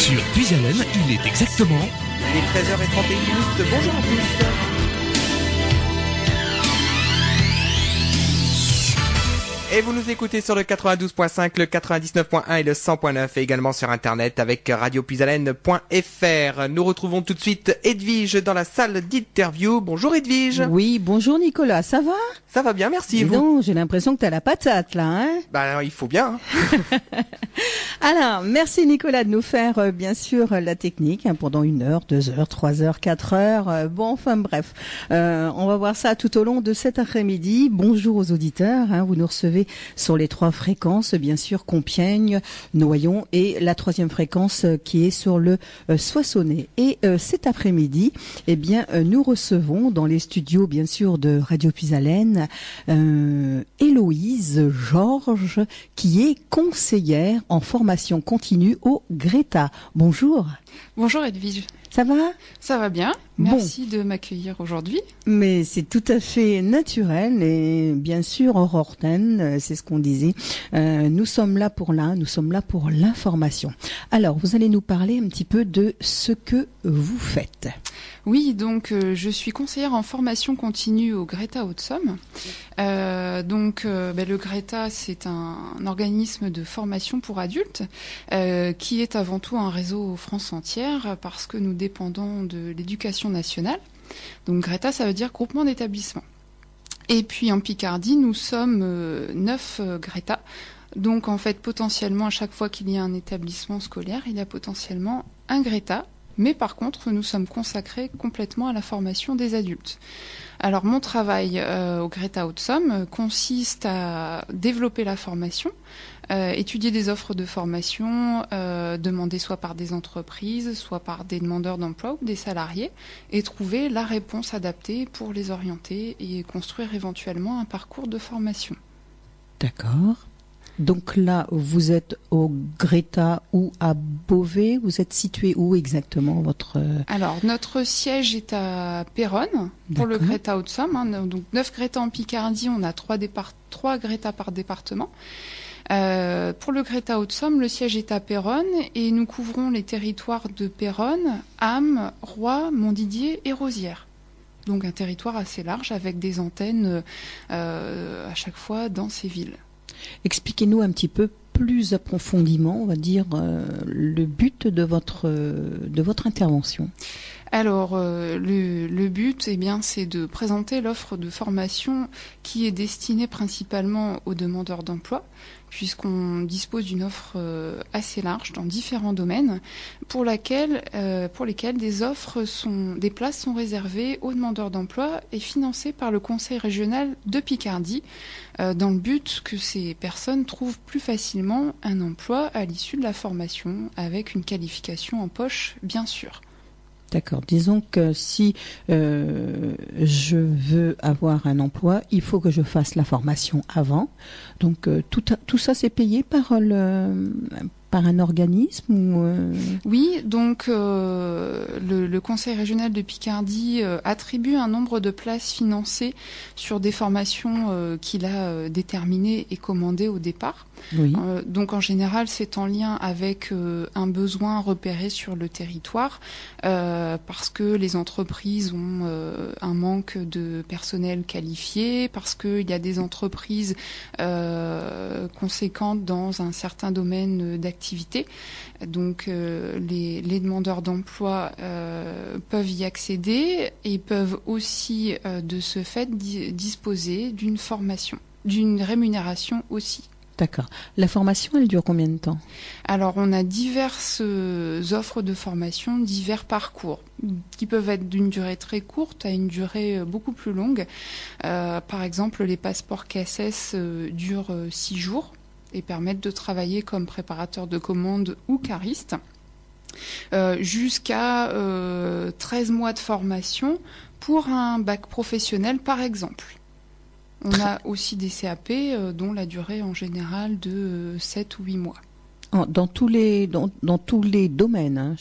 Sur Puisalène, il est exactement... Il est 13h31. Bonjour à tous. Et vous nous écoutez sur le 92.5, le 99.1 et le 100.9 et également sur internet avec radiopuisalène.fr. Nous retrouvons tout de suite Edwige dans la salle d'interview. Bonjour Edwige. Oui, bonjour Nicolas, ça va ? Ça va bien, merci. Dis Vous donc, j'ai l'impression que t'as la patate là, hein ? Bah il faut bien. Alors, merci Nicolas de nous faire bien sûr la technique pendant 1 heure, 2 heures, 3 heures, 4 heures. Bon, enfin bref, on va voir ça tout au long de cet après-midi. Bonjour aux auditeurs, vous nous recevez sur les 3 fréquences, bien sûr, Compiègne, Noyon et la 3e fréquence qui est sur le Soissonnais. Et cet après-midi, eh bien, nous recevons dans les studios, bien sûr, de Radio Puisalène, Héloïse Georges, qui est conseillère en formation continue au Greta. Bonjour. Bonjour Edwige. Ça va ? Ça va bien. Merci de m'accueillir aujourd'hui. Mais c'est tout à fait naturel et bien sûr hors antenne, c'est ce qu'on disait. Nous sommes là pour l'information. Alors, vous allez nous parler un petit peu de ce que vous faites. Oui, donc je suis conseillère en formation continue au Greta Haute-Somme. Le Greta, c'est un organisme de formation pour adultes qui est avant tout un réseau France entière parce que nous dépendons de l'éducation nationale. Donc Greta, ça veut dire groupement d'établissements. Et puis en Picardie, nous sommes 9 Greta. Donc en fait, potentiellement, à chaque fois qu'il y a un établissement scolaire, il y a potentiellement un Greta. Mais par contre, nous sommes consacrés complètement à la formation des adultes. Alors mon travail au Greta Haute-Somme consiste à développer la formation, étudier des offres de formation demandées soit par des entreprises, soit par des demandeurs d'emploi ou des salariés, et trouver la réponse adaptée pour les orienter et construire éventuellement un parcours de formation. D'accord. Donc là, vous êtes au Greta ou à Beauvais. Vous êtes situé où exactement votre... Alors, notre siège est à Péronne pour le Greta Haute-Somme. Donc 9 Greta en Picardie, on a 3 Greta par département. Pour le Greta Haute-Somme, le siège est à Péronne et nous couvrons les territoires de Péronne, Ham, Roy, Montdidier et Rosières. Donc un territoire assez large avec des antennes à chaque fois dans ces villes. Expliquez-nous un petit peu plus approfondément, on va dire, le but de votre intervention. Alors, le but, c'est de présenter l'offre de formation qui est destinée principalement aux demandeurs d'emploi, puisqu'on dispose d'une offre assez large dans différents domaines, pour lesquels des places sont réservées aux demandeurs d'emploi et financées par le Conseil régional de Picardie, dans le but que ces personnes trouvent plus facilement un emploi à l'issue de la formation, avec une qualification en poche, bien sûr. D'accord. Disons que si je veux avoir un emploi, il faut que je fasse la formation avant. Donc tout ça, c'est payé par un organisme ou Oui, donc le Conseil régional de Picardie attribue un nombre de places financées sur des formations qu'il a déterminées et commandées au départ. Oui. Donc en général, c'est en lien avec un besoin repéré sur le territoire parce que les entreprises ont un manque de personnel qualifié, parce qu'il y a des entreprises conséquentes dans un certain domaine d'activité. Donc les demandeurs d'emploi peuvent y accéder et peuvent aussi de ce fait disposer d'une formation, d'une rémunération aussi. D'accord. La formation, elle dure combien de temps ? Alors, on a diverses offres de formation, divers parcours, qui peuvent être d'une durée très courte à une durée beaucoup plus longue. Par exemple, les passeports KSS durent 6 jours et permettent de travailler comme préparateur de commandes ou cariste. Jusqu'à 13 mois de formation pour un bac professionnel, par exemple. On a aussi des CAP dont la durée en général de 7 ou 8 mois. Dans tous les domaines, hein.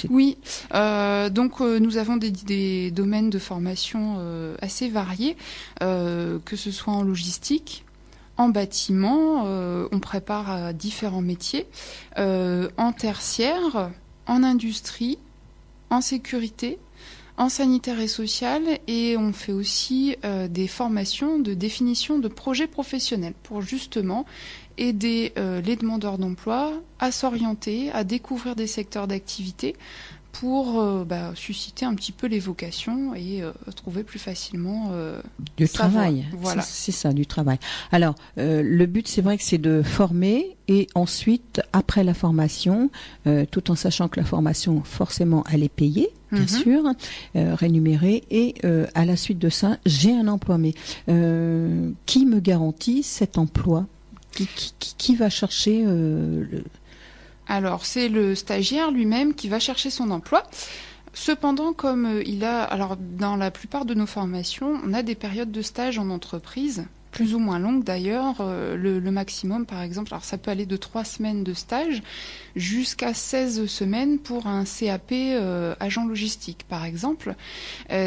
Oui, donc nous avons des domaines de formation assez variés, que ce soit en logistique, en bâtiment, on prépare à différents métiers, en tertiaire, en industrie, en sécurité, en sanitaire et social, et on fait aussi des formations de définition de projets professionnels pour justement aider les demandeurs d'emploi à s'orienter, à découvrir des secteurs d'activité pour susciter un petit peu les vocations et trouver plus facilement du sa voie. travail. Voilà. C'est ça, du travail. Alors, le but, c'est vrai que c'est de former et ensuite, après la formation, tout en sachant que la formation, forcément, elle est payée, bien sûr, rémunérée, et à la suite de ça, j'ai un emploi. Mais qui me garantit cet emploi ? Qui va chercher Alors, c'est le stagiaire lui-même qui va chercher son emploi. Cependant, comme alors dans la plupart de nos formations, on a des périodes de stage en entreprise, plus ou moins longues d'ailleurs. Le maximum, par exemple, alors ça peut aller de 3 semaines de stage jusqu'à 16 semaines pour un CAP agent logistique, par exemple.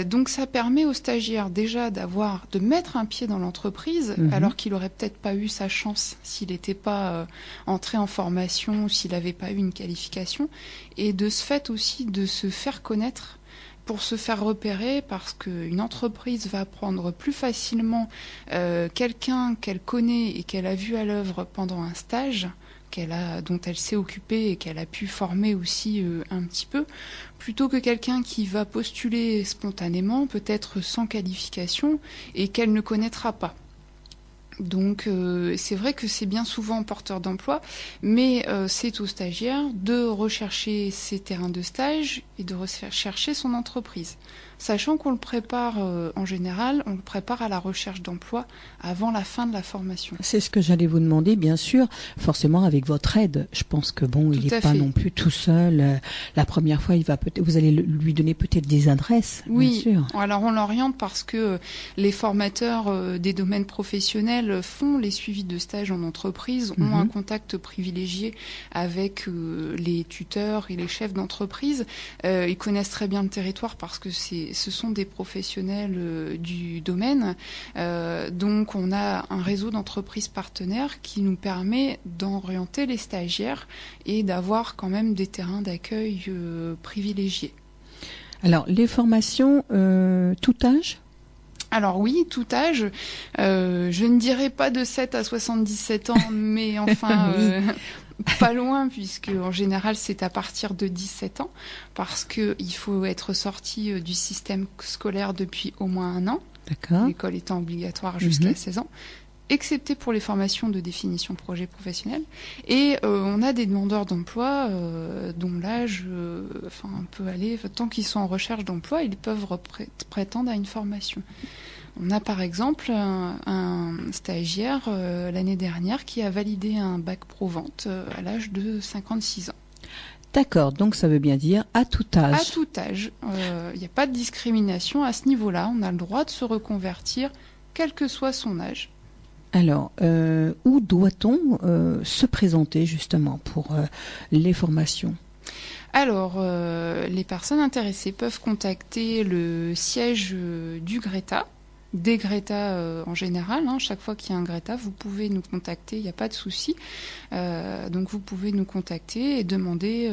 Donc ça permet aux stagiaires déjà de mettre un pied dans l'entreprise, alors qu'il aurait peut-être pas eu sa chance s'il n'était pas entré en formation ou s'il n'avait pas eu une qualification, et de ce fait aussi de se faire connaître pour se faire repérer, parce qu'une entreprise va prendre plus facilement quelqu'un qu'elle connaît et qu'elle a vu à l'œuvre pendant un stage, dont elle s'est occupée et qu'elle a pu former aussi un petit peu, plutôt que quelqu'un qui va postuler spontanément, peut-être sans qualification, et qu'elle ne connaîtra pas. Donc c'est vrai que c'est bien souvent porteur d'emploi, mais c'est aux stagiaires de rechercher ses terrains de stage et de rechercher son entreprise. Sachant qu'on le prépare en général, on le prépare à la recherche d'emploi avant la fin de la formation. C'est ce que j'allais vous demander, bien sûr, forcément avec votre aide. Je pense que il n'est pas non plus tout seul. La première fois, vous allez lui donner peut-être des adresses. Oui, bien sûr. Alors on l'oriente parce que les formateurs des domaines professionnels font les suivis de stage en entreprise, ont un contact privilégié avec les tuteurs et les chefs d'entreprise. Ils connaissent très bien le territoire parce que ce sont des professionnels du domaine. Donc on a un réseau d'entreprises partenaires qui nous permet d'orienter les stagiaires et d'avoir quand même des terrains d'accueil privilégiés. Alors les formations, tout âge ? Alors oui, tout âge. Je ne dirais pas de 7 à 77 ans, mais enfin... Pas loin, puisque en général c'est à partir de 17 ans, parce que il faut être sorti du système scolaire depuis au moins 1 an. D'accord. L'école étant obligatoire jusqu'à 16 ans, excepté pour les formations de définition projet professionnel. Et on a des demandeurs d'emploi dont l'âge peut aller, tant qu'ils sont en recherche d'emploi, ils peuvent prétendre à une formation. On a par exemple un stagiaire l'année dernière qui a validé un bac pro-vente à l'âge de 56 ans. D'accord, donc ça veut bien dire à tout âge. À tout âge. Il n'y a pas de discrimination à ce niveau-là. On a le droit de se reconvertir, quel que soit son âge. Alors, où doit-on se présenter justement pour les formations ? Alors, les personnes intéressées peuvent contacter le siège du GRETA, des GRETA en général. Chaque fois qu'il y a un GRETA, vous pouvez nous contacter, il n'y a pas de souci. Donc vous pouvez nous contacter et demander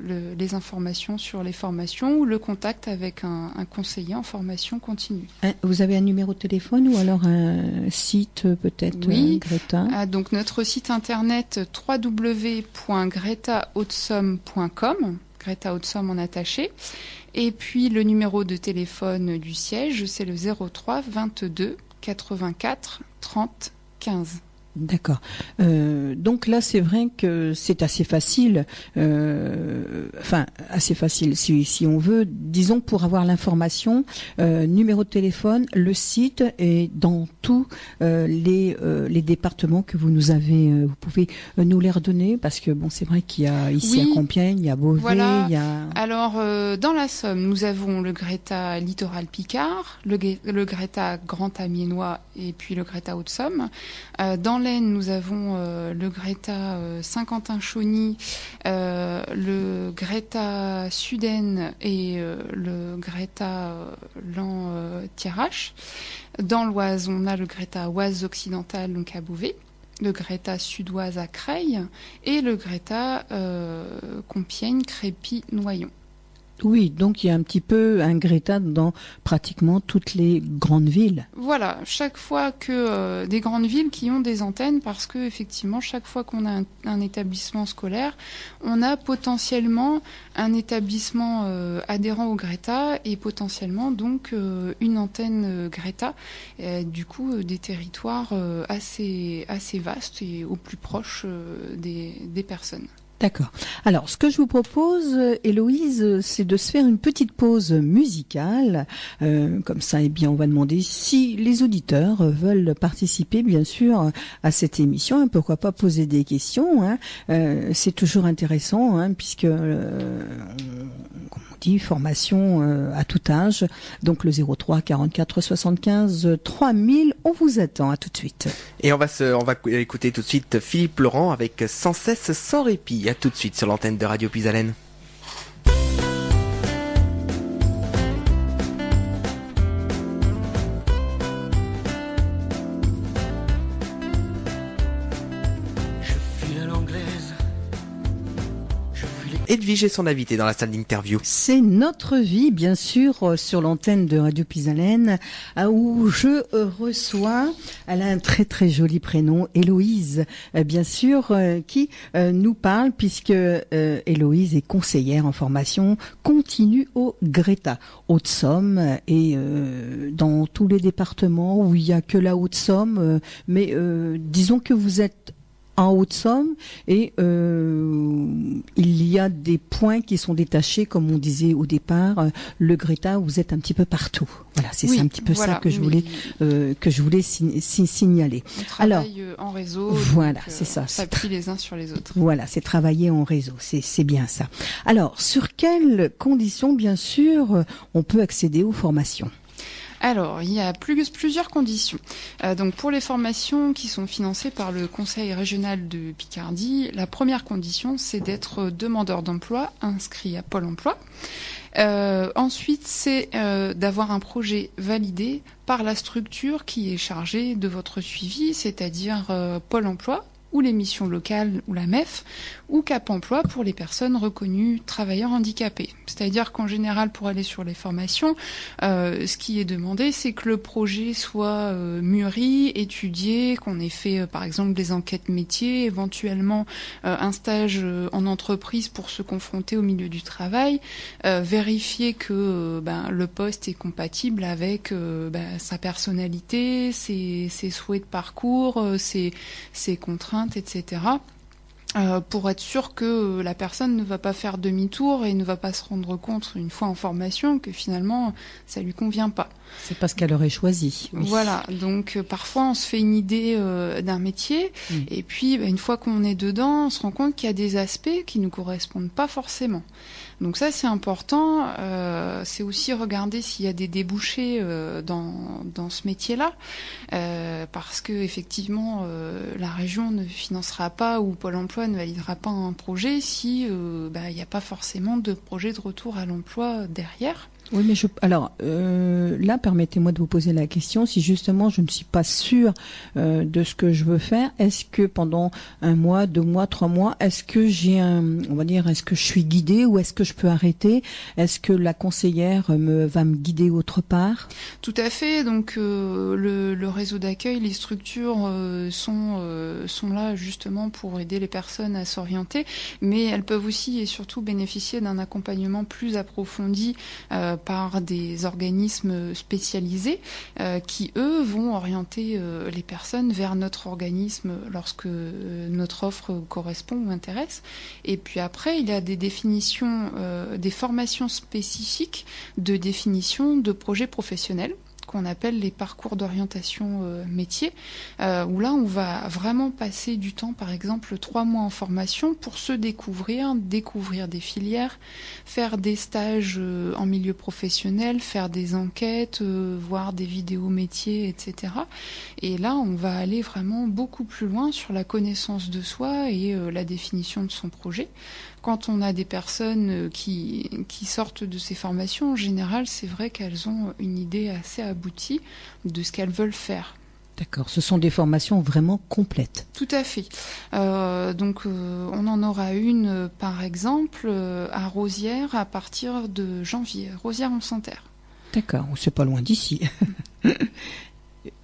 les informations sur les formations ou le contact avec un conseiller en formation continue. Vous avez un numéro de téléphone ou alors un site peut-être GRETA ? Donc notre site internet www.gretahaute-somme.com, Greta Haute-Somme en attaché. Et puis le numéro de téléphone du siège, c'est le 03 22 84 30 15. D'accord. Donc là, c'est vrai que c'est assez facile. Assez facile si on veut. Disons pour avoir l'information, numéro de téléphone, le site et dans tous les départements que vous nous avez. Vous pouvez nous les redonner parce que c'est vrai qu'il y a ici à Compiègne, il y a Beauvais, voilà. il y a. Alors dans la Somme, nous avons le GRETA Littoral Picard, le GRETA Grand Amiénois et puis le GRETA Haute-Somme. Dans l'Aisne, nous avons le GRETA Saint-Quentin-Chauny, le GRETA Sud-Aisne et le GRETA Lan-Thiérache. Dans l'Oise, on a le GRETA Oise Occidentale, donc à Beauvais. le Greta sudoise à Creil et le Greta Compiègne, Crépy, Noyon. Oui, donc il y a un petit peu un Greta dans pratiquement toutes les grandes villes. Voilà, chaque fois que des grandes villes qui ont des antennes, parce que effectivement, chaque fois qu'on a un établissement scolaire, on a potentiellement un établissement adhérent au Greta et potentiellement donc une antenne Greta. Du coup, des territoires assez vastes et au plus proche des personnes. D'accord. Alors, ce que je vous propose, Héloïse, c'est de se faire une petite pause musicale. Comme ça, eh bien, on va demander si les auditeurs veulent participer, bien sûr, à cette émission. Et pourquoi pas poser des questions. Hein. C'est toujours intéressant, hein, puisque, comme on dit, formation à tout âge. Donc, le 03 44 75 3000, on vous attend. À tout de suite. Et on va écouter tout de suite Philippe Laurent avec Sans cesse, sans répit. À tout de suite sur l'antenne de Radio Puisalène. Edwige est son invité dans la salle d'interview. C'est notre vie, bien sûr, sur l'antenne de Radio Puisalène, où je reçois, elle a un très très joli prénom, Héloïse, bien sûr, qui nous parle, puisque Héloïse est conseillère en formation continue au Greta, Haute-Somme, et dans tous les départements où il n'y a que la Haute-Somme, mais disons que vous êtes en Haute-Somme et il y a des points qui sont détachés, comme on disait au départ, le Greta, vous êtes un petit peu partout. Voilà, c'est un petit peu ça que je voulais signaler. On travaille en réseau. Voilà, donc, c'est ça. On s'appuie les uns sur les autres. Voilà, c'est travailler en réseau, c'est bien ça. Alors, sur quelles conditions, bien sûr, on peut accéder aux formations ? Alors, il y a plusieurs conditions. Donc, pour les formations qui sont financées par le Conseil régional de Picardie, la première condition, c'est d'être demandeur d'emploi inscrit à Pôle emploi. Ensuite, c'est d'avoir un projet validé par la structure qui est chargée de votre suivi, c'est-à-dire Pôle emploi, ou les missions locales, ou la MEF, ou Cap emploi pour les personnes reconnues travailleurs handicapés. C'est-à-dire qu'en général, pour aller sur les formations, ce qui est demandé, c'est que le projet soit mûri, étudié, qu'on ait fait, par exemple, des enquêtes métiers, éventuellement un stage en entreprise pour se confronter au milieu du travail, vérifier que le poste est compatible avec sa personnalité, ses souhaits de parcours, ses contraintes, etc. Pour être sûr que la personne ne va pas faire demi-tour et ne va pas se rendre compte une fois en formation que finalement ça lui convient pas. C'est parce qu'elle aurait choisi. Oui. Voilà, donc parfois on se fait une idée d'un métier et puis une fois qu'on est dedans, on se rend compte qu'il y a des aspects qui nous correspondent pas forcément. Donc ça c'est important, c'est aussi regarder s'il y a des débouchés dans ce métier-là, parce que effectivement la région ne financera pas ou Pôle emploi ne validera pas un projet si il n'y a pas forcément de projet de retour à l'emploi derrière. Oui, mais là, permettez-moi de vous poser la question. Si justement je ne suis pas sûre de ce que je veux faire, est-ce que pendant 1 mois, 2 mois, 3 mois, est-ce que est-ce que je suis guidée ou est-ce que je peux arrêter ? Est-ce que la conseillère va me guider autre part ? Tout à fait. Donc le réseau d'accueil, les structures sont là justement pour aider les personnes à s'orienter, mais elles peuvent aussi et surtout bénéficier d'un accompagnement plus approfondi par des organismes spécialisés qui, eux, vont orienter les personnes vers notre organisme lorsque notre offre correspond ou intéresse. Et puis après, il y a des définitions, des formations spécifiques de définition de projets professionnels qu'on appelle les parcours d'orientation métier, où là on va vraiment passer du temps, par exemple 3 mois en formation pour se découvrir des filières, faire des stages en milieu professionnel, faire des enquêtes, voir des vidéos métiers, etc. Et là on va aller vraiment beaucoup plus loin sur la connaissance de soi et la définition de son projet. Quand on a des personnes qui sortent de ces formations, en général, c'est vrai qu'elles ont une idée assez aboutie de ce qu'elles veulent faire. D'accord, ce sont des formations vraiment complètes. Tout à fait. On en aura une, par exemple, à Rosières à partir de janvier, Rosières-en-Santerre. D'accord, c'est pas loin d'ici.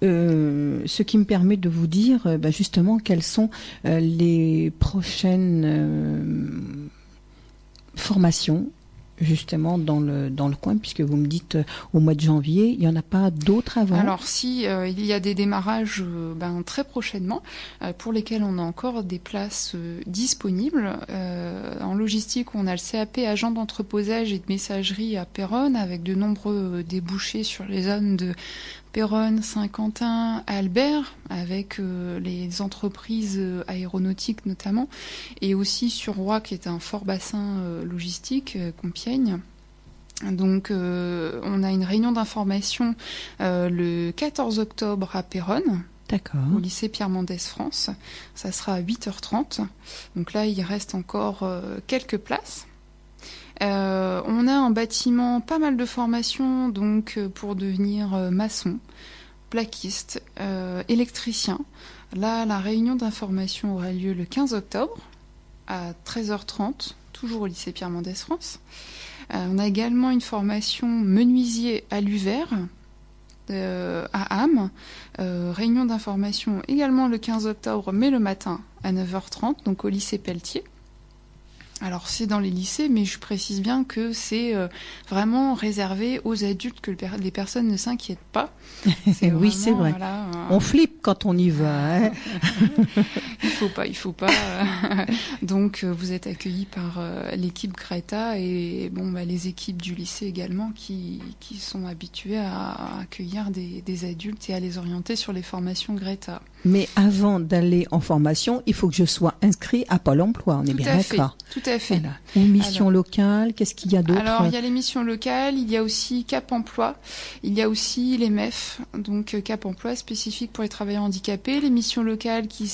Ce qui me permet de vous dire justement quelles sont les prochaines formations justement dans le coin, puisque vous me dites au mois de janvier, il n'y en a pas d'autres avant? Alors si, il y a des démarrages très prochainement, pour lesquels on a encore des places disponibles. En logistique, on a le CAP agent d'entreposage et de messagerie à Péronne, avec de nombreux débouchés sur les zones de Péronne, Saint-Quentin, Albert, avec les entreprises aéronautiques notamment, et aussi sur Roye, qui est un fort bassin logistique, Compiègne. Donc on a une réunion d'information le 14 octobre à Péronne. D'accord. Au lycée Pierre Mendès France. Ça sera à 8h30. Donc là, il reste encore quelques places. On a en bâtiment pas mal de formations donc pour devenir maçon, plaquiste, électricien. Là, la réunion d'information aura lieu le 15 octobre à 13h30, toujours au lycée Pierre Mendès France. On a également une formation menuisier à l'UVER à Ham. Réunion d'information également le 15 octobre, mais le matin à 9h30, donc au lycée Pelletier. Alors c'est dans les lycées, mais je précise bien que c'est vraiment réservé aux adultes, que les personnes ne s'inquiètent pas. Oui, c'est vrai. Voilà, on flippe quand on y va. Hein. Il faut pas. Donc vous êtes accueillis par l'équipe Greta et les équipes du lycée également qui sont habituées à accueillir des adultes et à les orienter sur les formations Greta. Mais avant d'aller en formation, il faut que je sois inscrit à Pôle emploi, on est bien d'accord. Tout à fait. Voilà. Ou mission locale, qu'est-ce qu'il y a d'autre? Alors, il y a les missions locales, il y a aussi Cap Emploi, il y a aussi les MEF, donc Cap Emploi spécifique pour les travailleurs handicapés, les missions locales qui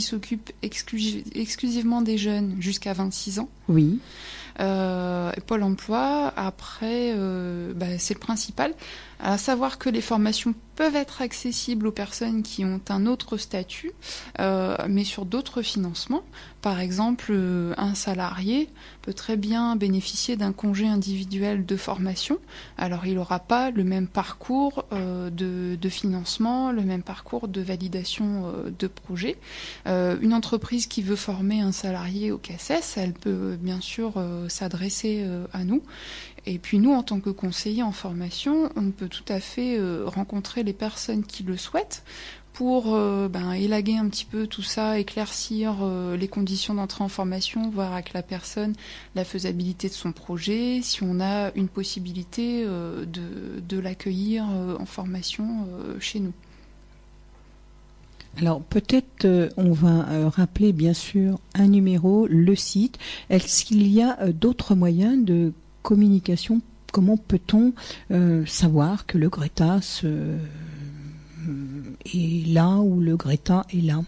s'occupent exclusivement des jeunes jusqu'à 26 ans. Oui. Pôle emploi, après, c'est le principal. À savoir que les formations peuvent être accessibles aux personnes qui ont un autre statut, mais sur d'autres financements. Par exemple, un salarié peut très bien bénéficier d'un congé individuel de formation. Alors, il n'aura pas le même parcours de financement, le même parcours de validation de projet. Une entreprise qui veut former un salarié au CACES, elle peut bien sûr s'adresser à nous. Et puis nous, en tant que conseillers en formation, on peut tout à fait rencontrer les personnes qui le souhaitent pour élaguer un petit peu tout ça, éclaircir les conditions d'entrée en formation, voir avec la personne la faisabilité de son projet, si on a une possibilité de l'accueillir en formation chez nous. Alors peut-être on va rappeler bien sûr un numéro, le site. Est-ce qu'il y a d'autres moyens de communication? Comment peut-on savoir que le Greta est là ou le Greta est là?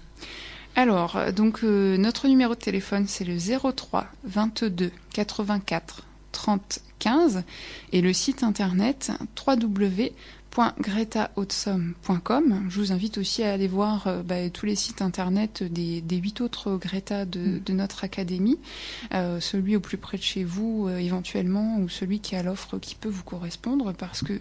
Alors, donc notre numéro de téléphone, c'est le 03 22 84 30 15 et le site internet www.gretahautesome.com. Je vous invite aussi à aller voir tous les sites internet des 8 autres Greta de notre académie, celui au plus près de chez vous éventuellement, ou celui qui a l'offre qui peut vous correspondre, parce que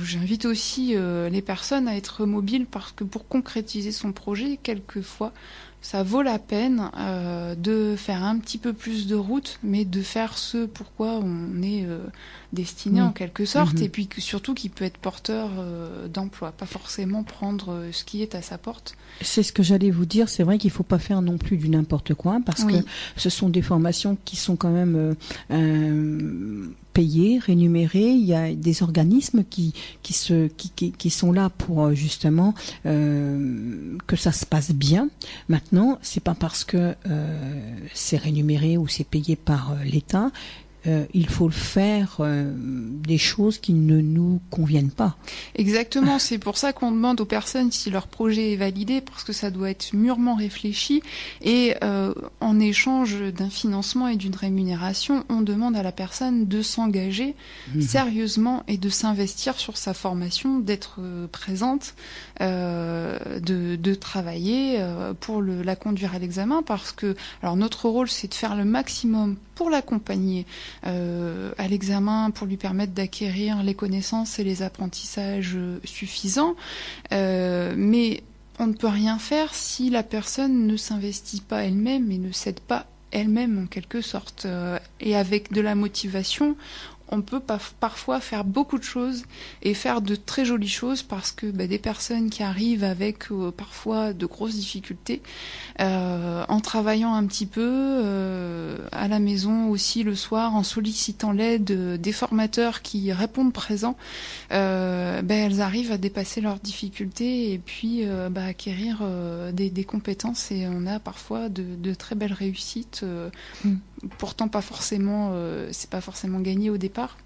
j'invite aussi les personnes à être mobiles, parce que pour concrétiser son projet, quelquefois ça vaut la peine de faire un petit peu plus de route, mais de faire ce pourquoi on est destiné en quelque sorte, et puis surtout qui peut être porteur d'emploi, pas forcément prendre ce qui est à sa porte. C'est ce que j'allais vous dire, c'est vrai qu'il ne faut pas faire non plus du n'importe quoi, parce que ce sont des formations qui sont quand même payées, rémunérées. Il y a des organismes qui sont là pour justement que ça se passe bien. Maintenant, c'est pas parce que c'est rémunéré ou c'est payé par l'État il faut faire des choses qui ne nous conviennent pas. Exactement, c'est pour ça qu'on demande aux personnes si leur projet est validé, parce que ça doit être mûrement réfléchi, et en échange d'un financement et d'une rémunération, on demande à la personne de s'engager sérieusement et de s'investir sur sa formation, d'être présente, de travailler pour la conduire à l'examen, parce que alors notre rôle c'est de faire le maximum pour l'accompagner à l'examen, pour lui permettre d'acquérir les connaissances et les apprentissages suffisants, mais on ne peut rien faire si la personne ne s'investit pas elle-même et ne s'aide pas elle-même en quelque sorte. Et avec de la motivation, on peut parfois faire beaucoup de choses et faire de très jolies choses, parce que des personnes qui arrivent avec parfois de grosses difficultés, en travaillant un petit peu à la maison aussi le soir, en sollicitant l'aide des formateurs qui répondent présents, elles arrivent à dépasser leurs difficultés et puis acquérir des compétences, et on a parfois de très belles réussites. Pourtant pas forcément, c'est pas forcément gagné au départ,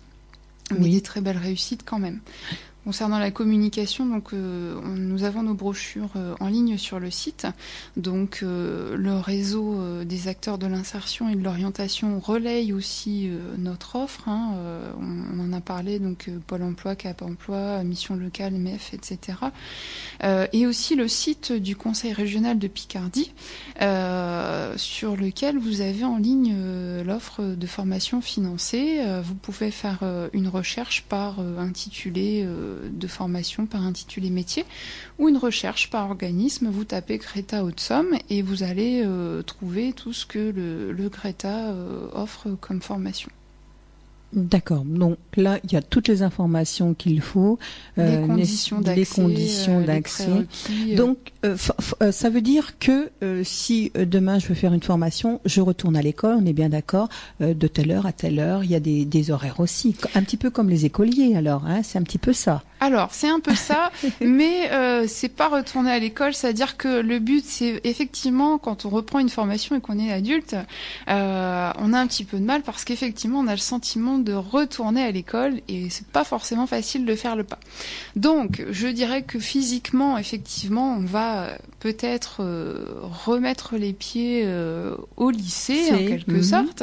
mais des très belles réussites quand même. Concernant la communication, donc nous avons nos brochures en ligne sur le site. Donc le réseau des acteurs de l'insertion et de l'orientation relaye aussi notre offre. On en a parlé, donc Pôle Emploi, Cap Emploi, Mission Locale, MEF, etc. Et aussi le site du Conseil régional de Picardie, sur lequel vous avez en ligne l'offre de formation financée. Vous pouvez faire une recherche par intitulé de formation par intitulé métier, ou une recherche par organisme. Vous tapez Greta Haute-Somme et vous allez trouver tout ce que le Greta offre comme formation. D'accord. Donc là, il y a toutes les informations qu'il faut, les conditions d'accès. Donc, ça veut dire que si demain je veux faire une formation, je retourne à l'école. On est bien d'accord, de telle heure à telle heure. Il y a des horaires aussi, un petit peu comme les écoliers. Alors, c'est un petit peu ça. Alors, c'est un peu ça, mais c'est pas retourner à l'école. C'est-à-dire que le but, c'est effectivement, quand on reprend une formation et qu'on est adulte, on a un petit peu de mal, parce qu'effectivement, on a le sentiment de retourner à l'école, et c'est pas forcément facile de faire le pas. Donc, je dirais que physiquement, effectivement, on va peut-être remettre les pieds au lycée, en quelque sorte,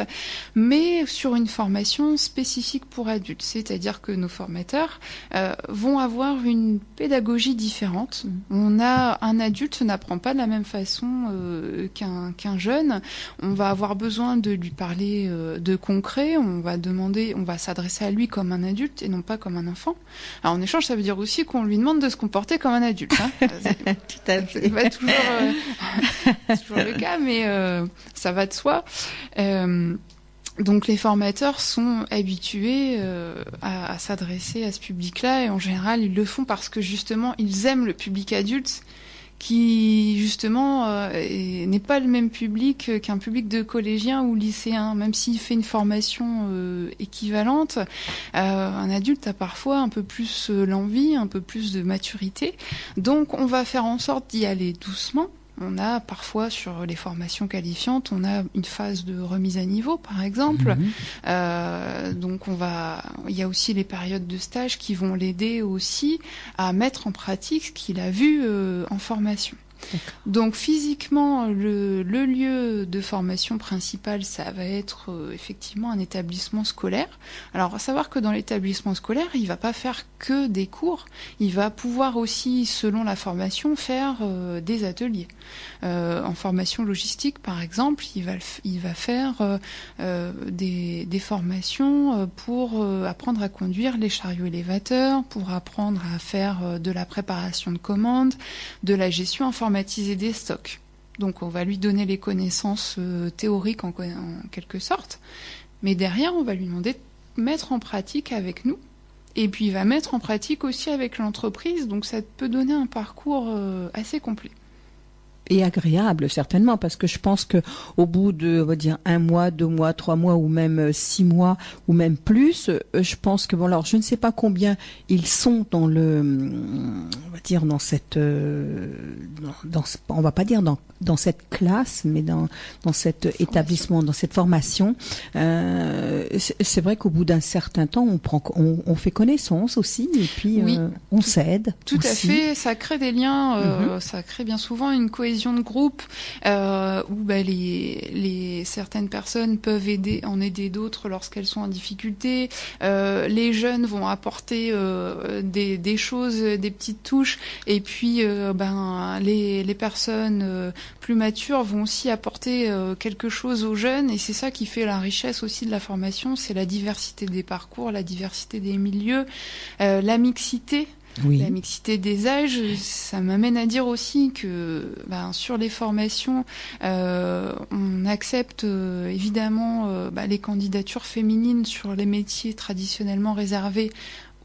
mais sur une formation spécifique pour adultes. C'est-à-dire que nos formateurs vont avoir une pédagogie différente. Un adulte n'apprend pas de la même façon qu'un jeune. On va avoir besoin de lui parler de concret. On va s'adresser à lui comme un adulte et non pas comme un enfant. Alors en échange, ça veut dire aussi qu'on lui demande de se comporter comme un adulte. Tout à fait. C'est pas toujours le cas, mais ça va de soi. Donc les formateurs sont habitués à s'adresser à ce public-là, et en général ils le font parce que justement ils aiment le public adulte, qui justement n'est pas le même public qu'un public de collégiens ou lycéens. Même s'il fait une formation équivalente, un adulte a parfois un peu plus l'envie, un peu plus de maturité. Donc on va faire en sorte d'y aller doucement. On a parfois, sur les formations qualifiantes, on a une phase de remise à niveau, par exemple. Donc il y a aussi les périodes de stage qui vont l'aider aussi à mettre en pratique ce qu'il a vu en formation. Donc physiquement, le lieu de formation principal, ça va être effectivement un établissement scolaire. Alors à savoir que dans l'établissement scolaire, il va pas faire que des cours, il va pouvoir aussi, selon la formation, faire des ateliers. En formation logistique, par exemple, il va faire des formations pour apprendre à conduire les chariots élévateurs, pour apprendre à faire de la préparation de commandes, de la gestion informatisée des stocks. Donc on va lui donner les connaissances théoriques en quelque sorte, mais derrière on va lui demander de mettre en pratique avec nous, et puis il va mettre en pratique aussi avec l'entreprise, donc ça peut donner un parcours assez complet. Et agréable, certainement, parce que je pense que au bout de, on va dire, 1 mois, 2 mois, 3 mois, ou même 6 mois, ou même plus, je pense que bon, alors, je ne sais pas combien ils sont dans le, on va dire, dans cette, on va pas dire dans cette classe, mais dans cet établissement, dans cette formation. C'est vrai qu'au bout d'un certain temps, on fait connaissance aussi, et puis oui, on s'aide. Tout aussi. À fait, ça crée des liens, ça crée bien souvent une cohésion de groupe où certaines personnes peuvent aider d'autres lorsqu'elles sont en difficulté. Les jeunes vont apporter des choses, des petites touches, et puis les personnes plus matures vont aussi apporter quelque chose aux jeunes, et c'est ça qui fait la richesse aussi de la formation, c'est la diversité des parcours, la diversité des milieux, la mixité. Oui. La mixité des âges, ça m'amène à dire aussi que sur les formations, on accepte évidemment les candidatures féminines sur les métiers traditionnellement réservés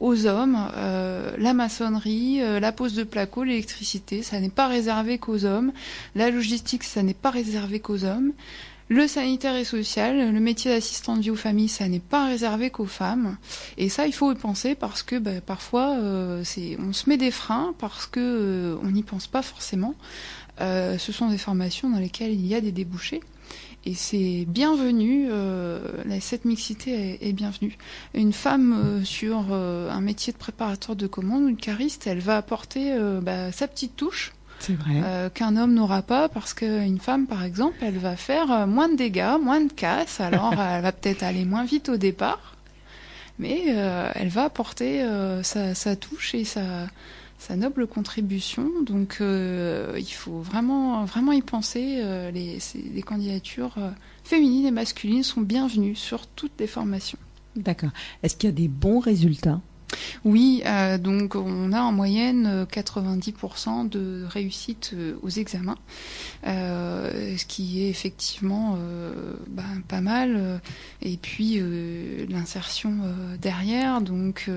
aux hommes. La maçonnerie, la pose de placo, l'électricité, ça n'est pas réservé qu'aux hommes. La logistique, ça n'est pas réservé qu'aux hommes. Le sanitaire et social, le métier d'assistant de vie aux familles, ça n'est pas réservé qu'aux femmes. Et ça, il faut y penser parce que parfois, on se met des freins parce que on n'y pense pas forcément. Ce sont des formations dans lesquelles il y a des débouchés. Et c'est bienvenu, cette mixité est bienvenue. Une femme sur un métier de préparateur de commandes ou de cariste, elle va apporter sa petite touche. C'est vrai. Qu'un homme n'aura pas, parce qu'une femme, par exemple, elle va faire moins de dégâts, moins de casse, alors elle va peut-être aller moins vite au départ, mais elle va apporter sa touche et sa noble contribution. Donc il faut vraiment y penser. Les candidatures féminines et masculines sont bienvenues sur toutes les formations. D'accord. Est-ce qu'il y a des bons résultats ? Oui, donc on a en moyenne 90% de réussite aux examens, ce qui est effectivement pas mal. Et puis l'insertion derrière, donc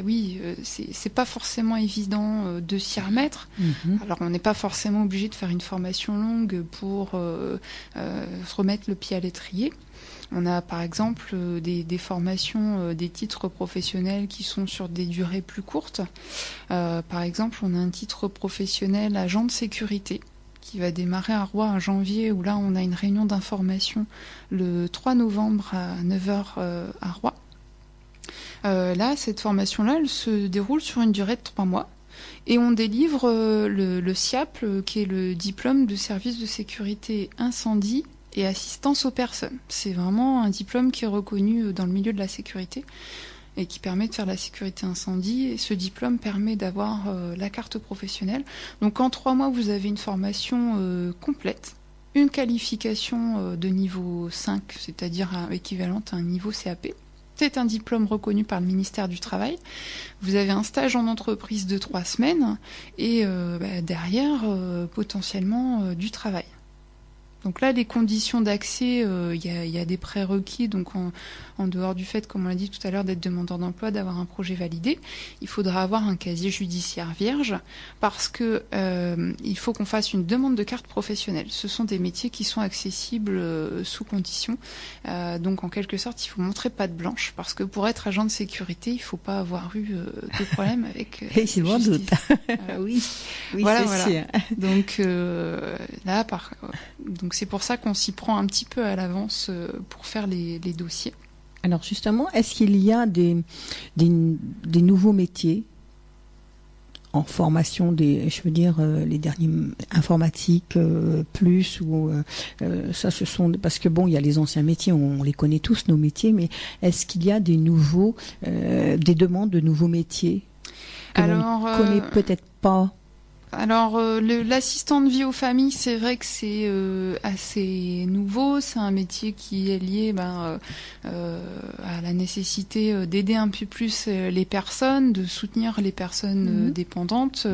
oui, c'est pas forcément évident de s'y remettre. Mm-hmm. Alors on n'est pas forcément obligé de faire une formation longue pour se remettre le pied à l'étrier. On a par exemple des formations, des titres professionnels qui sont sur des durées plus courtes. Par exemple, on a un titre professionnel agent de sécurité qui va démarrer à Rouen en janvier, où là on a une réunion d'information le 3 novembre à 9h à Rouen. Là, cette formation-là, elle se déroule sur une durée de 3 mois. Et on délivre le SIAP, qui est le diplôme de service de sécurité incendie et assistance aux personnes. C'est vraiment un diplôme qui est reconnu dans le milieu de la sécurité et qui permet de faire la sécurité incendie. Et ce diplôme permet d'avoir la carte professionnelle. Donc en 3 mois, vous avez une formation complète, une qualification de niveau 5, c'est-à-dire équivalente à un niveau CAP. C'est un diplôme reconnu par le ministère du Travail. Vous avez un stage en entreprise de 3 semaines et derrière, potentiellement, du travail. Donc là, les conditions d'accès, il y a des prérequis, donc en dehors du fait, comme on l'a dit tout à l'heure, d'être demandeur d'emploi, d'avoir un projet validé, il faudra avoir un casier judiciaire vierge, parce que il faut qu'on fasse une demande de carte professionnelle. Ce sont des métiers qui sont accessibles sous condition, donc en quelque sorte, il faut montrer patte blanche, parce que pour être agent de sécurité, il faut pas avoir eu de problème avec la justice. Doute. Oui, voilà. Sûr. Donc là, donc c'est pour ça qu'on s'y prend un petit peu à l'avance pour faire les dossiers. Alors justement, est-ce qu'il y a des nouveaux métiers en formation, les derniers informatiques plus ou ça ce sont parce que bon, il y a les anciens métiers, on les connaît tous nos métiers, mais est-ce qu'il y a des demandes de nouveaux métiers que l'on ne connaît peut-être pas? Alors, l'assistant de vie aux familles, c'est vrai que c'est assez nouveau. C'est un métier qui est lié à la nécessité d'aider un peu plus les personnes, de soutenir les personnes dépendantes,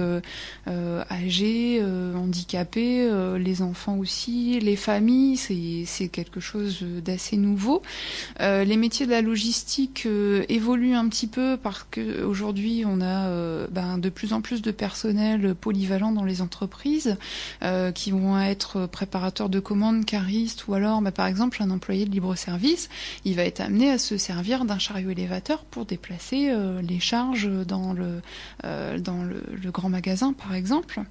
âgées, handicapées, les enfants aussi, les familles. C'est quelque chose d'assez nouveau. Les métiers de la logistique évoluent un petit peu parce que aujourd'hui on a de plus en plus de personnel polyvalent polyvalents dans les entreprises, qui vont être préparateurs de commandes, caristes, ou alors, par exemple, un employé de libre-service, il va être amené à se servir d'un chariot élévateur pour déplacer les charges dans le grand magasin, par exemple.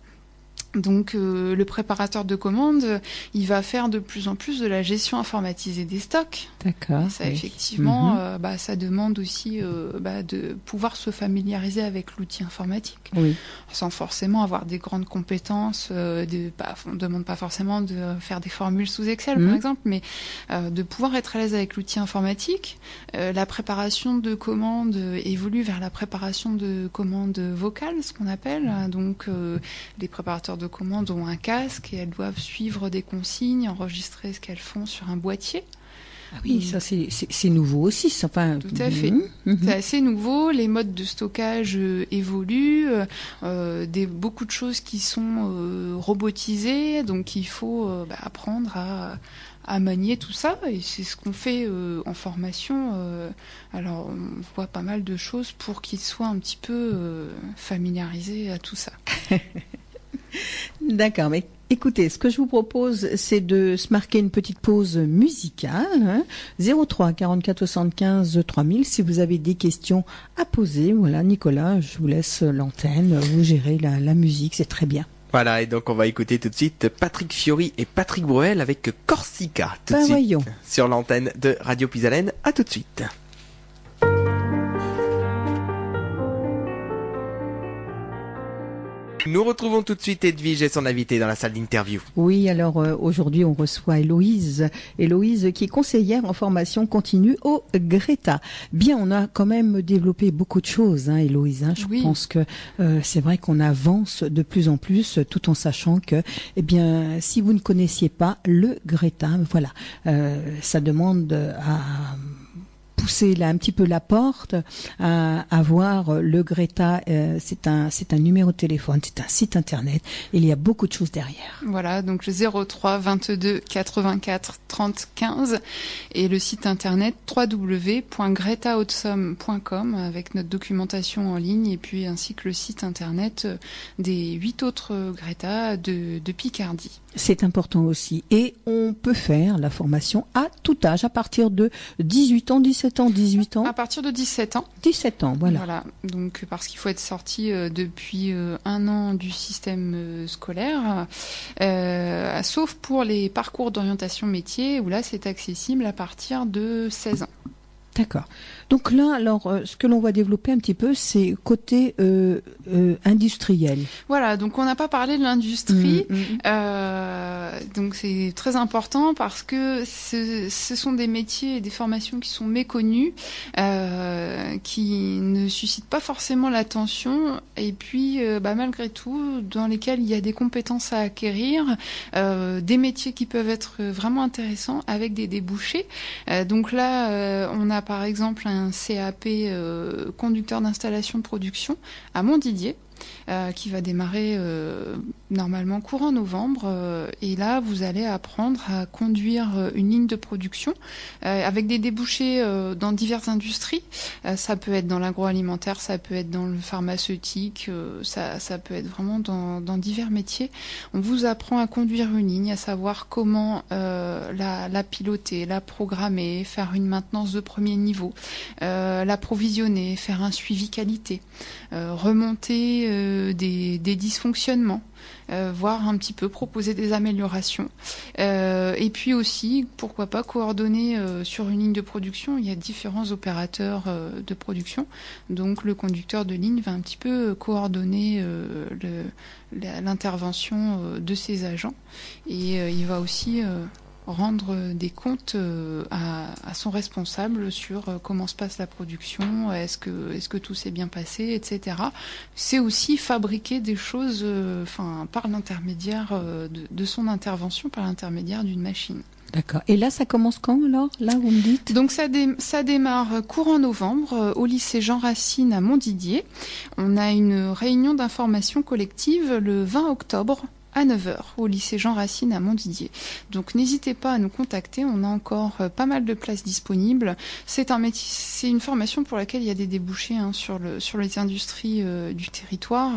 Donc le préparateur de commandes, il va faire de plus en plus de la gestion informatisée des stocks. D'accord. Et ça, effectivement, ça demande aussi de pouvoir se familiariser avec l'outil informatique. Oui. Sans forcément avoir des grandes compétences. On ne demande pas forcément de faire des formules sous Excel, par exemple, mais de pouvoir être à l'aise avec l'outil informatique. La préparation de commandes évolue vers la préparation de commandes vocales, ce qu'on appelle. Donc les préparateurs de commandes ont un casque et elles doivent suivre des consignes, enregistrer ce qu'elles font sur un boîtier. Ah oui, ça c'est nouveau aussi. Enfin, tout à fait. C'est assez nouveau. Les modes de stockage évoluent. Beaucoup de choses qui sont robotisées. Donc il faut apprendre à manier tout ça. Et c'est ce qu'on fait en formation. Alors on voit pas mal de choses pour qu'ils soient un petit peu familiarisés à tout ça. D'accord, mais écoutez, ce que je vous propose, c'est de se marquer une petite pause musicale. 03 44 75 3000. Si vous avez des questions à poser, voilà, Nicolas, je vous laisse l'antenne. Vous gérez la musique, c'est très bien. Voilà, et donc on va écouter tout de suite Patrick Fiori et Patrick Bruel avec Corsica. Tout de suite voyons. Sur l'antenne de Radio Pisalène. À tout de suite. Nous retrouvons tout de suite Edwige et son invité dans la salle d'interview. Oui, alors aujourd'hui on reçoit Héloïse qui est conseillère en formation continue au Greta. Bien, on a quand même développé beaucoup de choses, Héloïse. Je pense que c'est vrai qu'on avance de plus en plus, tout en sachant que, si vous ne connaissiez pas le Greta, voilà, ça demande à pousser là un petit peu la porte à voir le Greta. C'est un numéro de téléphone, c'est un site internet. Il y a beaucoup de choses derrière. Voilà, donc le 03 22 84 30 15 et le site internet www.gretaautosom.com avec notre documentation en ligne et puis ainsi que le site internet des 8 autres Greta de Picardie. C'est important aussi. Et on peut faire la formation à tout âge, à partir de 18 ans, 17 ans, 18 ans. À partir de 17 ans. 17 ans, voilà. Voilà. Donc, parce qu'il faut être sorti depuis 1 an du système scolaire, sauf pour les parcours d'orientation métier, où là, c'est accessible à partir de 16 ans. D'accord. Donc là, alors, ce que l'on va développer un petit peu, c'est côté industriel. Voilà, donc on n'a pas parlé de l'industrie. Donc c'est très important parce que ce sont des métiers et des formations qui sont méconnus, qui ne suscitent pas forcément l'attention, et puis malgré tout, dans lesquels il y a des compétences à acquérir, des métiers qui peuvent être vraiment intéressants avec des débouchés. Donc là, on a par exemple un CAP conducteur d'installation de production à Montdidier, qui va démarrer normalement courant novembre. Et là, vous allez apprendre à conduire une ligne de production avec des débouchés dans diverses industries. Ça peut être dans l'agroalimentaire, ça peut être dans le pharmaceutique, ça peut être vraiment dans divers métiers. On vous apprend à conduire une ligne, à savoir comment la piloter, la programmer, faire une maintenance de premier niveau, l'approvisionner, faire un suivi qualité, remonter des dysfonctionnements, voir un petit peu, proposer des améliorations. Et puis aussi, pourquoi pas, coordonner sur une ligne de production. Il y a différents opérateurs de production. Donc le conducteur de ligne va un petit peu coordonner l'intervention de ses agents. Et il va aussi rendre des comptes à son responsable sur comment se passe la production, est-ce que tout s'est bien passé, etc. C'est aussi fabriquer des choses par l'intermédiaire de son intervention, par l'intermédiaire d'une machine. D'accord. Et là, ça commence quand alors? Là, vous me dites? Donc ça démarre courant novembre au lycée Jean Racine à Montdidier. On a une réunion d'information collective le 20 octobre. à 9h au lycée Jean Racine à Montdidier. Donc n'hésitez pas à nous contacter, on a encore pas mal de places disponibles. C'est une formation pour laquelle il y a des débouchés sur les industries du territoire.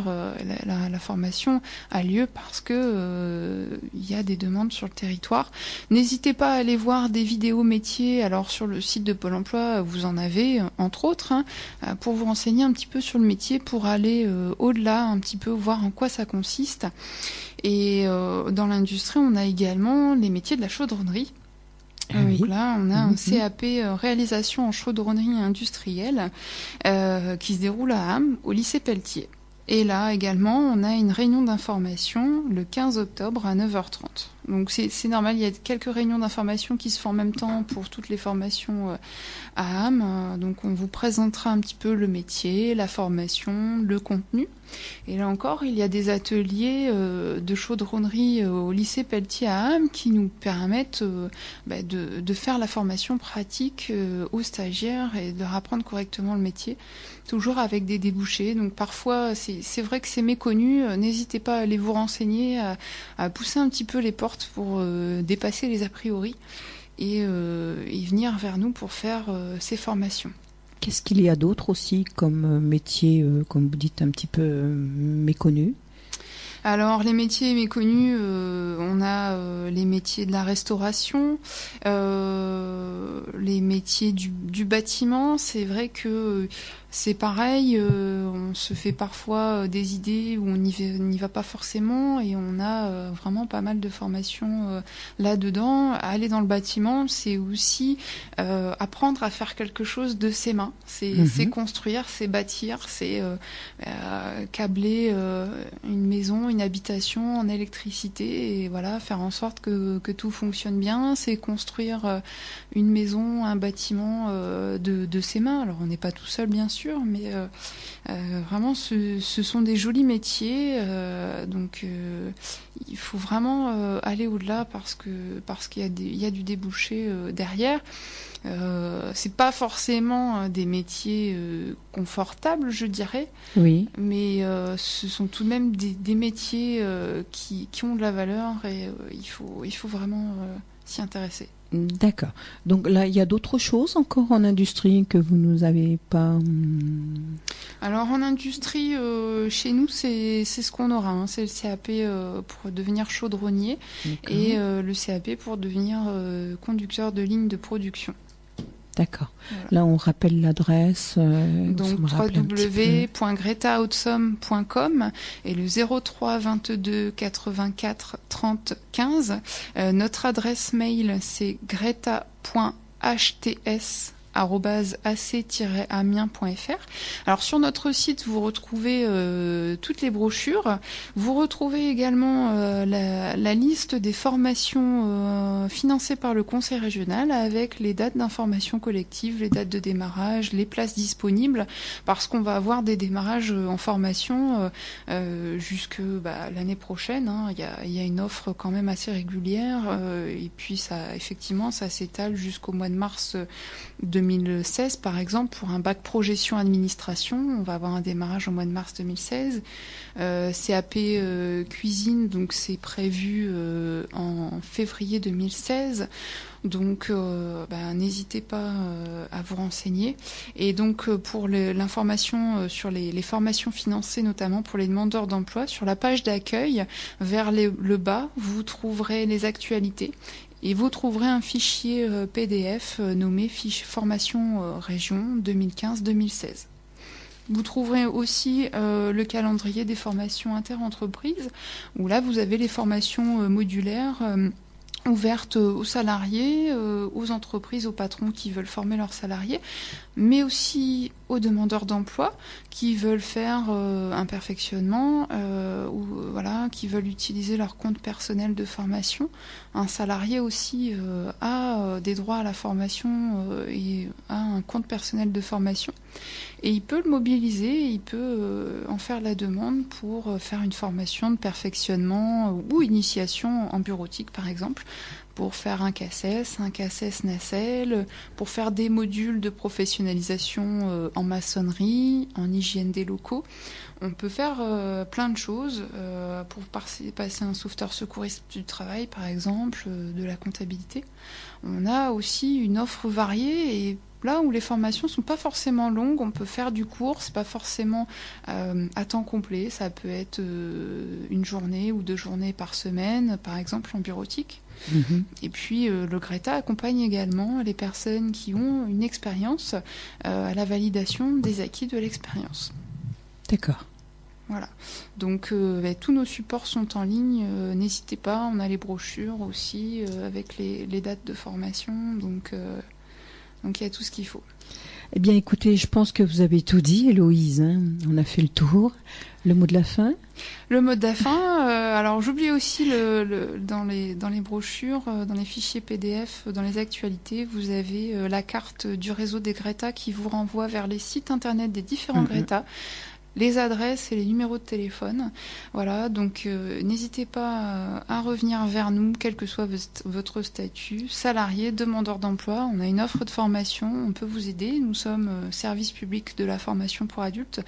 La formation a lieu parce que il y a des demandes sur le territoire. N'hésitez pas à aller voir des vidéos métiers. Alors sur le site de Pôle emploi, vous en avez entre autres, pour vous renseigner un petit peu sur le métier, pour aller au-delà un petit peu, voir en quoi ça consiste. Et dans l'industrie, on a également les métiers de la chaudronnerie. Donc là, on a un CAP réalisation en chaudronnerie industrielle qui se déroule à Ham, au lycée Pelletier. Et là également, on a une réunion d'information le 15 octobre à 9h30. Donc c'est normal, il y a quelques réunions d'information qui se font en même temps pour toutes les formations à Ham. Donc on vous présentera un petit peu le métier, la formation, le contenu. Et là encore, il y a des ateliers de chaudronnerie au lycée Pelletier à Ham qui nous permettent de faire la formation pratique aux stagiaires et de leur apprendre correctement le métier, toujours avec des débouchés. Donc parfois, c'est vrai que c'est méconnu. N'hésitez pas à aller vous renseigner, à pousser un petit peu les portes pour dépasser les a priori et venir vers nous pour faire ces formations. Qu'est-ce qu'il y a d'autre aussi comme métier, comme vous dites, un petit peu méconnu ? Alors les métiers méconnus, on a les métiers de la restauration, les métiers du bâtiment. C'est vrai que c'est pareil, on se fait parfois des idées où on n'y va pas forcément, et on a vraiment pas mal de formations là-dedans. Aller dans le bâtiment, c'est aussi apprendre à faire quelque chose de ses mains. C'est construire, c'est bâtir, c'est câbler une maison, une habitation en électricité, et voilà, faire en sorte que tout fonctionne bien. C'est construire une maison, un bâtiment de ses mains. Alors on n'est pas tout seul bien sûr, mais vraiment ce sont des jolis métiers, donc il faut vraiment aller au-delà parce qu'il y a du débouché derrière. C'est pas forcément des métiers confortables, je dirais, oui, mais ce sont tout de même des métiers qui ont de la valeur, et il faut vraiment s'y intéresser. D'accord. Donc là, il y a d'autres choses encore en industrie que vous nous avez pas... Alors en industrie, chez nous, c'est ce qu'on aura. C'est le CAP pour devenir chaudronnier. D'accord. Et le CAP pour devenir conducteur de ligne de production. D'accord. Voilà. Là, on rappelle l'adresse. Donc www.gretaoutsome.com et le 03 22 84 30 15. Notre adresse mail, c'est greta.hts@ac-amiens.fr. Alors sur notre site, vous retrouvez toutes les brochures. Vous retrouvez également la liste des formations financées par le Conseil régional, avec les dates d'information collective, les dates de démarrage, les places disponibles, parce qu'on va avoir des démarrages en formation jusque l'année prochaine. Il y a une offre quand même assez régulière, et puis ça s'étale jusqu'au mois de mars 2016, par exemple, pour un bac pro-gestion administration. On va avoir un démarrage au mois de mars 2016. CAP cuisine, donc c'est prévu en février 2016. Donc n'hésitez pas à vous renseigner. Et donc pour l'information sur les formations financées, notamment pour les demandeurs d'emploi, sur la page d'accueil, vers le bas, vous trouverez les actualités. Et vous trouverez un fichier PDF nommé Fiche Formation Région 2015-2016. Vous trouverez aussi le calendrier des formations interentreprises, où là vous avez les formations modulaires ouvertes aux salariés, aux entreprises, aux patrons qui veulent former leurs salariés, mais aussi aux demandeurs d'emploi qui veulent faire un perfectionnement ou qui veulent utiliser leur compte personnel de formation. Un salarié aussi a des droits à la formation et a un compte personnel de formation, et il peut le mobiliser, il peut en faire la demande pour faire une formation de perfectionnement ou initiation en bureautique par exemple. pour faire un CACES, nacelle, pour faire des modules de professionnalisation en maçonnerie, en hygiène des locaux. On peut faire plein de choses pour passer un sauveteur secouriste du travail, par exemple, de la comptabilité. On a aussi une offre variée et là où les formations sont pas forcément longues, on peut faire du court, c'est pas forcément à temps complet, ça peut être une journée ou 2 journées par semaine, par exemple en bureautique. Et puis le Greta accompagne également les personnes qui ont une expérience à la validation des acquis de l'expérience. D'accord. Voilà. Donc tous nos supports sont en ligne, n'hésitez pas, on a les brochures aussi avec les dates de formation, donc il y a tout ce qu'il faut. Eh bien, écoutez, je pense que vous avez tout dit, Héloïse. Hein. On a fait le tour. Le mot de la fin ? Le mot de la fin, alors j'oublie aussi dans les brochures, dans les fichiers PDF, dans les actualités, vous avez la carte du réseau des Greta qui vous renvoie vers les sites internet des différents Greta, les adresses et les numéros de téléphone. Voilà, donc n'hésitez pas à revenir vers nous, quel que soit votre statut, salarié, demandeur d'emploi. On a une offre de formation, on peut vous aider. Nous sommes service public de la formation pour adultes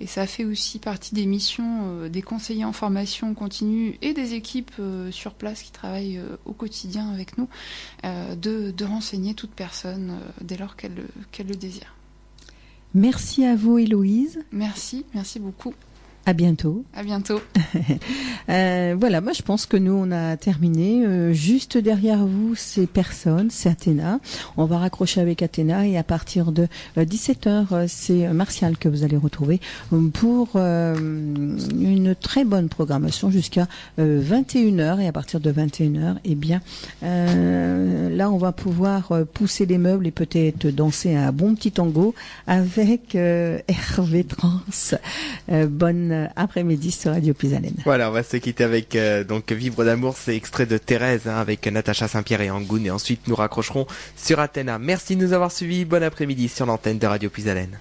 et ça fait aussi partie des missions des conseillers en formation continue et des équipes sur place qui travaillent au quotidien avec nous, de renseigner toute personne dès lors qu'elle le désire. Merci à vous, Héloïse. Merci beaucoup. À bientôt. À bientôt. Voilà, moi je pense que nous on a terminé. Juste derrière vous, c'est personne, c'est Athéna. On va raccrocher avec Athéna et à partir de 17h, c'est Martial que vous allez retrouver pour une très bonne programmation jusqu'à 21h. Et à partir de 21h, eh bien, là on va pouvoir pousser les meubles et peut-être danser un bon petit tango avec Hervé Trans. Bonne après-midi sur Radio Pisalène. Voilà, on va se quitter avec donc Vivre d'amour, c'est extrait de Thérèse avec Natacha Saint-Pierre et Angoun et ensuite nous raccrocherons sur Athéna. Merci de nous avoir suivis, bon après-midi sur l'antenne de Radio Pisalène.